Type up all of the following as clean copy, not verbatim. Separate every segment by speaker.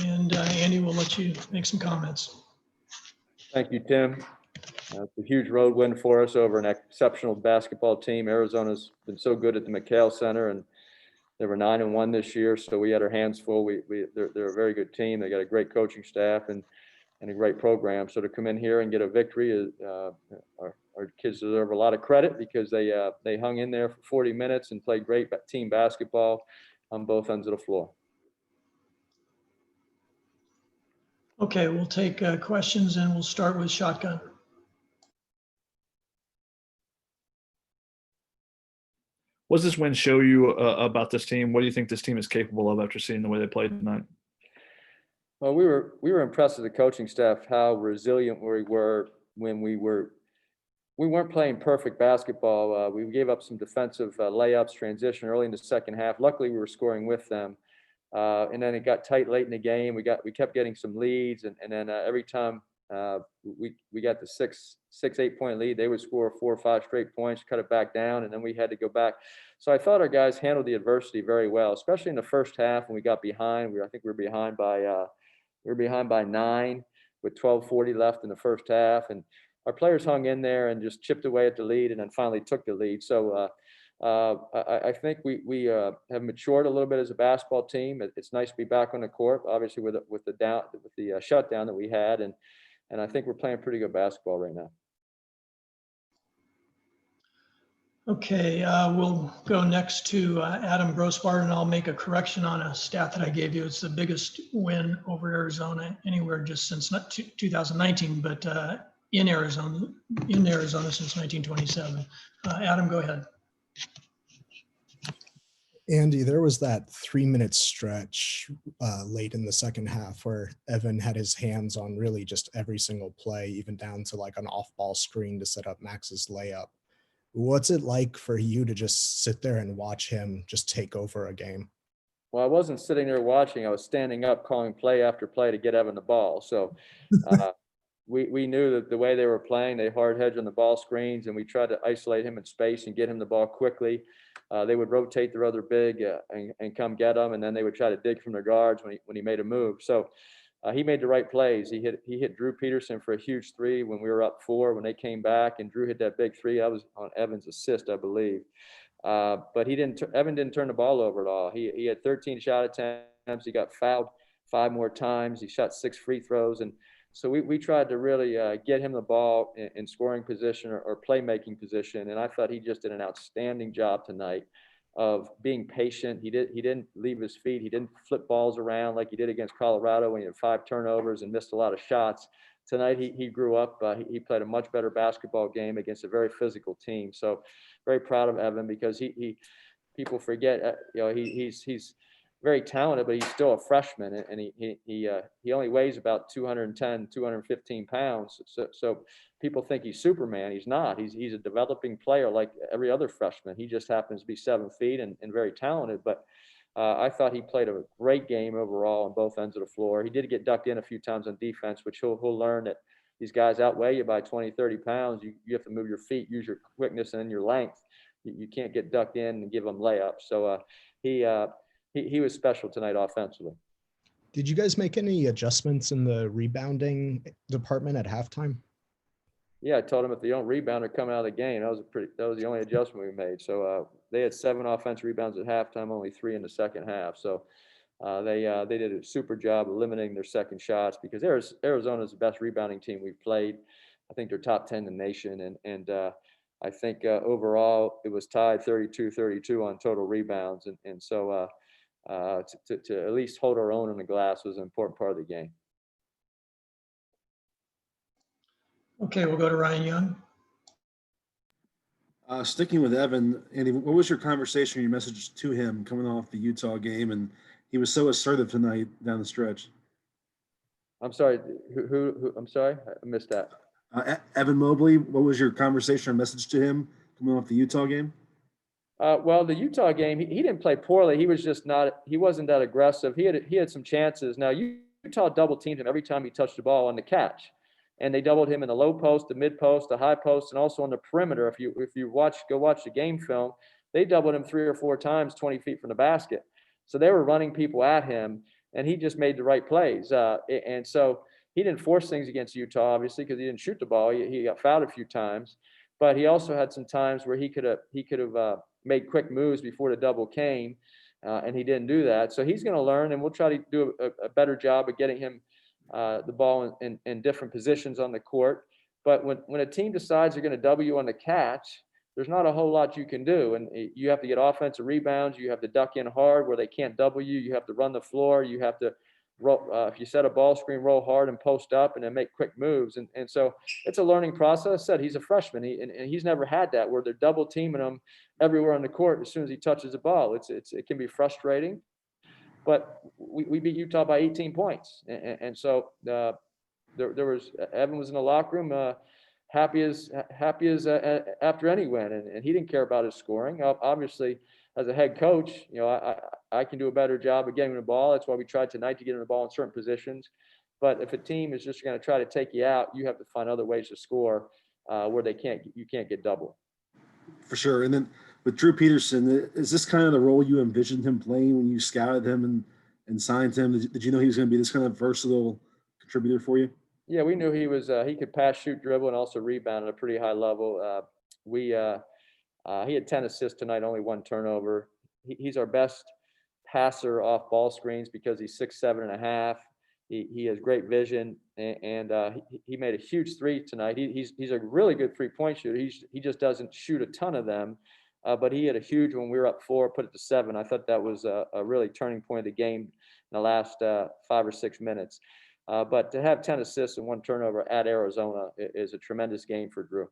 Speaker 1: And Andy, we'll let you make some comments.
Speaker 2: Thank you, Tim. It's a huge road win for us over an exceptional basketball team. Arizona's been so good at the McHale Center, and they were 9-1 this year, so we had our hands full. They're a very good team. They got a great coaching staff and a great program. So to come in here and get a victory, our kids deserve a lot of credit because they hung in there for 40 minutes and played great team basketball on both ends of the floor.
Speaker 1: Okay, we'll take questions, and we'll start with shotgun.
Speaker 3: What does this win show you about this team? What do you think this team is capable of after seeing the way they played tonight?
Speaker 2: Well, we were impressed with the coaching staff, how resilient we were when we weren't playing perfect basketball. We gave up some defensive layups, transition early in the second half. Luckily, we were scoring with them. And then it got tight late in the game. We kept getting some leads, and then every time we got the 8 point lead, they would score 4 or 5 straight points, cut it back down, and then we had to go back. So I thought our guys handled the adversity very well, especially in the first half when we got behind. I think we were behind by 9 with 12:40 left in the first half, and our players hung in there and just chipped away at the lead, and then finally took the lead. So I think we have matured a little bit as a basketball team. It's nice to be back on the court, obviously with the shutdown that we had, and I think we're playing pretty good basketball right now.
Speaker 1: Okay, we'll go next to Adam Grossbart, and I'll make a correction on a stat that I gave you. It's the biggest win over Arizona anywhere just since 2019, but in Arizona since 1927. Adam, go ahead.
Speaker 4: Andy, there was that 3-minute stretch late in the second half where Evan had his hands on really just every single play, even down to like an off-ball screen to set up Max's layup. What's it like for you to just sit there and watch him just take over a game?
Speaker 2: Well, I wasn't sitting there watching. I was standing up calling play after play to get Evan the ball. So we knew that the way they were playing, they hard hedge on the ball screens, and we tried to isolate him in space and get him the ball quickly. They would rotate their other big and come get him, and then they would try to dig from their guards when he made a move. So he made the right plays. He hit Drew Peterson for a huge 3 when we were up 4 when they came back, and Drew hit that big 3. That was on Evan's assist, I believe. But Evan didn't turn the ball over at all. He had 13 shot attempts. He got fouled 5 more times. He shot 6 free throws, and so we tried to really get him the ball in scoring position or playmaking position, and I thought he just did an outstanding job tonight of being patient. He didn't leave his feet. He didn't flip balls around like he did against Colorado when he had 5 turnovers and missed a lot of shots. Tonight he grew up. He played a much better basketball game against a very physical team. So very proud of Evan because people forget he's very talented, but he's still a freshman, and he only weighs about 210, 215 pounds. So people think he's Superman. He's not. He's a developing player like every other freshman. He just happens to be 7 feet and very talented. But I thought he played a great game overall on both ends of the floor. He did get ducked in a few times on defense, which he'll learn that these guys outweigh you by 20, 30 pounds. You have to move your feet, use your quickness and your length. You can't get ducked in and give them layups. So he was special tonight offensively.
Speaker 4: Did you guys make any adjustments in the rebounding department at halftime?
Speaker 2: Yeah, I told them if they don't rebound, they're coming out of the game. That was the only adjustment we made. So they had 7 offensive rebounds at halftime, only 3 in the second half. So they did a super job eliminating their second shots because Arizona is the best rebounding team we've played. I think they're top 10 in the nation, and I think overall it was tied 32-32 on total rebounds, and so to at least hold our own on the glass was an important part of the game.
Speaker 1: Okay, we'll go to Ryan Young.
Speaker 5: Sticking with Evan, Andy, what was your conversation, your message to him coming off the Utah game? And he was so assertive tonight down the stretch.
Speaker 2: I'm sorry, who I'm sorry, I missed that.
Speaker 5: Evan Mobley, what was your conversation or message to him coming off the Utah game?
Speaker 2: Well, the Utah game, he didn't play poorly. He was just he wasn't that aggressive. He had some chances. Now, Utah double teamed him every time he touched the ball on the catch. And they doubled him in the low post, the mid post, the high post, and also on the perimeter. If you go watch the game film, they doubled him 3 or 4 times 20 feet from the basket. So they were running people at him. and he just made the right plays. And so he didn't force things against Utah, obviously, because he didn't shoot the ball. He got fouled a few times, but he also had some times where he could have made quick moves before the double came, and he didn't do that. So he's going to learn, and we'll try to do a better job of getting him the ball in different positions on the court. But when a team decides they're going to double you on the catch, there's not a whole lot you can do. And you have to get offensive rebounds. You have to duck in hard where they can't double you. You have to run the floor. You have to roll, if you set a ball screen, roll hard and post up and then make quick moves. And so it's a learning process. I said he's a freshman, and he's never had that where they're double teaming him everywhere on the court as soon as he touches the ball. It can be frustrating, but we beat Utah by 18 points. And so there was, Evan was in the locker room happy as after any win, and he didn't care about his scoring. Obviously, as a head coach, I can do a better job of getting the ball. That's why we tried tonight to get him the ball in certain positions. But if a team is just going to try to take you out, you have to find other ways to score where you can't get double.
Speaker 5: For sure. And then with Drew Peterson, is this kind of the role you envisioned him playing when you scouted him and signed him? Did you know he was going to be this kind of versatile contributor for you?
Speaker 2: Yeah, we knew he was. He could pass, shoot, dribble, and also rebound at a pretty high level. He had 10 assists tonight, only 1 turnover. He's our best passer off ball screens because he's 6'7.5". He has great vision, and he made a huge 3 tonight. He's a really good 3-point shooter. He just doesn't shoot a ton of them, but he had a huge one. We were up 4, put it to 7. I thought that was a really turning point of the game in the last 5 or 6 minutes. But to have 10 assists and 1 turnover at Arizona is a tremendous game for Drew.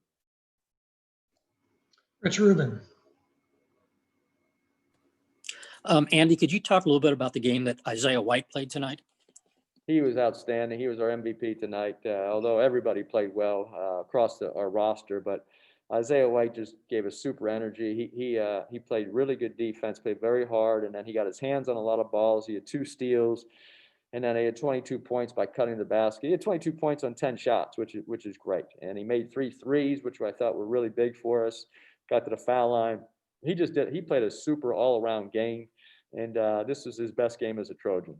Speaker 1: Rich Rubin.
Speaker 6: Andy, could you talk a little bit about the game that Isaiah White played tonight?
Speaker 2: He was outstanding. He was our MVP tonight, although everybody played well across our roster. But Isaiah White just gave us super energy. He played really good defense, played very hard, and then he got his hands on a lot of balls. He had 2 steals, and then he had 22 points by cutting the basket. He had 22 points on 10 shots, which is great. And he made 3 threes, which I thought were really big for us. Got to the foul line. He played a super all-around game, and this was his best game as a Trojan.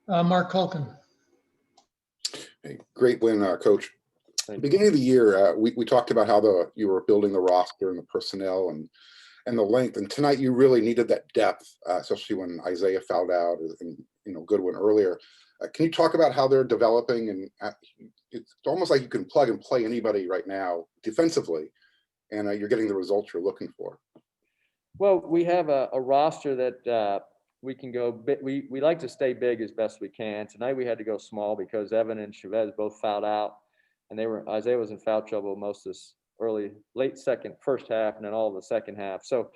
Speaker 1: Mark Culkin.
Speaker 7: Hey, great win, Coach.
Speaker 2: Thank you.
Speaker 7: Beginning of the year, we talked about how you were building the roster and the personnel and the length. And tonight, you really needed that depth, especially when Isaiah fouled out and Goodwin earlier. Can you talk about how they're developing? And it's almost like you can plug and play anybody right now defensively, and you're getting the results you're looking for.
Speaker 2: Well, we have a roster that we can go big. We like to stay big as best we can. Tonight we had to go small because Evan and Chavez both fouled out, and Isaiah was in foul trouble most of this late first half, and then all of the second half. So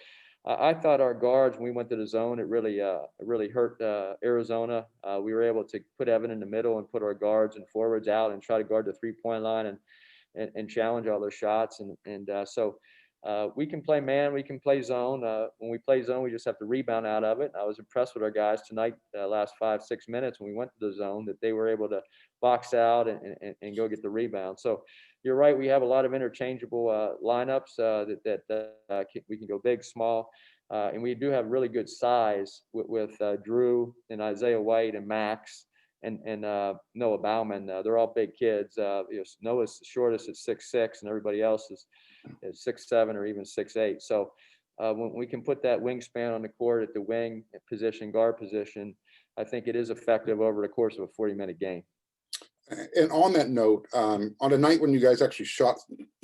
Speaker 2: I thought our guards, when we went to the zone, it really hurt Arizona. We were able to put Evan in the middle and put our guards and forwards out and try to guard the 3-point line and challenge all those shots. So we can play man, we can play zone. When we play zone, we just have to rebound out of it. I was impressed with our guys tonight, last 5-6 minutes when we went to the zone, that they were able to box out and go get the rebound. So you're right, we have a lot of interchangeable lineups that we can go big, small, and we do have really good size with Drew and Isaiah White and Max and Noah Bauman. They're all big kids. Noah's the shortest at 6'6", and everybody else is 6'7" or even 6'8". So when we can put that wingspan on the court at the wing position, guard position, I think it is effective over the course of a 40-minute game.
Speaker 7: And on that note, on a night when you guys actually shot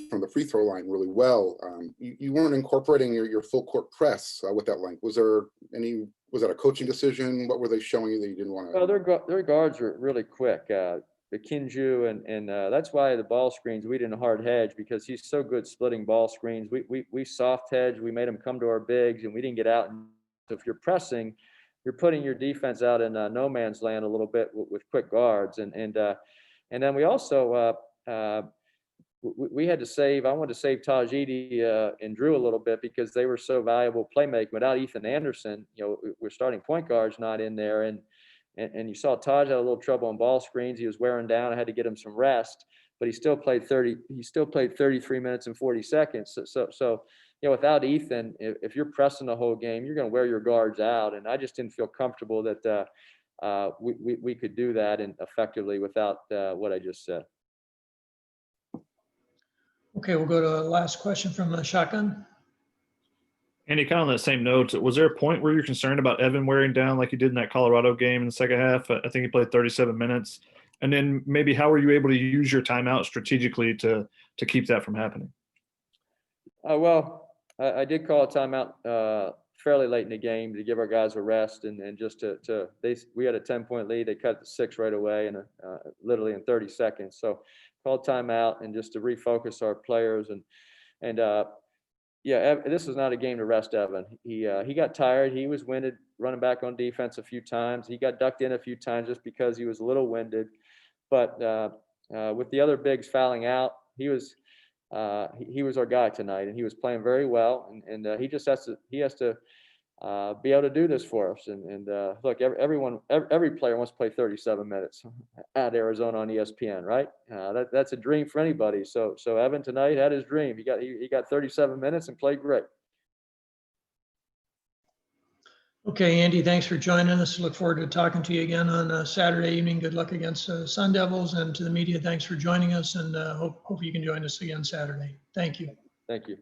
Speaker 7: from the free throw line really well, you weren't incorporating your full court press with that length. Was that a coaching decision? What were they showing you that you didn't want to?
Speaker 2: Well, their guards were really quick. The Kinju and that's why the ball screens we didn't hard hedge, because he's so good splitting ball screens. We soft hedge. We made him come to our bigs, and we didn't get out. And so if you're pressing, you're putting your defense out in no man's land a little bit with quick guards. And then we also we had to save. I wanted to save Taj Edey and Drew a little bit because they were so valuable playmaking. Without Ethan Anderson, we're starting point guards not in there, and you saw Taj had a little trouble on ball screens. He was wearing down. I had to get him some rest, but he still played 33 minutes and 40 seconds. So without Ethan, if you're pressing the whole game, you're going to wear your guards out. And I just didn't feel comfortable that we could do that and effectively without what I just said.
Speaker 1: Okay, we'll go to the last question from the shotgun.
Speaker 3: Andy, kind of on that same note, was there a point where you're concerned about Evan wearing down like he did in that Colorado game in the second half? I think he played 37 minutes. And then maybe how were you able to use your timeout strategically to keep that from happening?
Speaker 2: Well, I did call a timeout fairly late in the game to give our guys a rest and just we had a 10-point lead. They cut to 6 right away and literally in 30 seconds. So called timeout and just to refocus our players and yeah, this was not a game to rest Evan. He got tired. He was winded running back on defense a few times. He got ducked in a few times just because he was a little winded. But with the other bigs fouling out, he was our guy tonight, and he was playing very well. And he just has to be able to do this for us. And look, every player wants to play 37 minutes at Arizona on ESPN, right? That's a dream for anybody. So Evan tonight had his dream. He got 37 minutes and played great.
Speaker 1: Okay, Andy, thanks for joining us. Look forward to talking to you again on Saturday evening. Good luck against Sun Devils, and to the media, thanks for joining us, and hope you can join us again Saturday. Thank you.
Speaker 2: Thank you.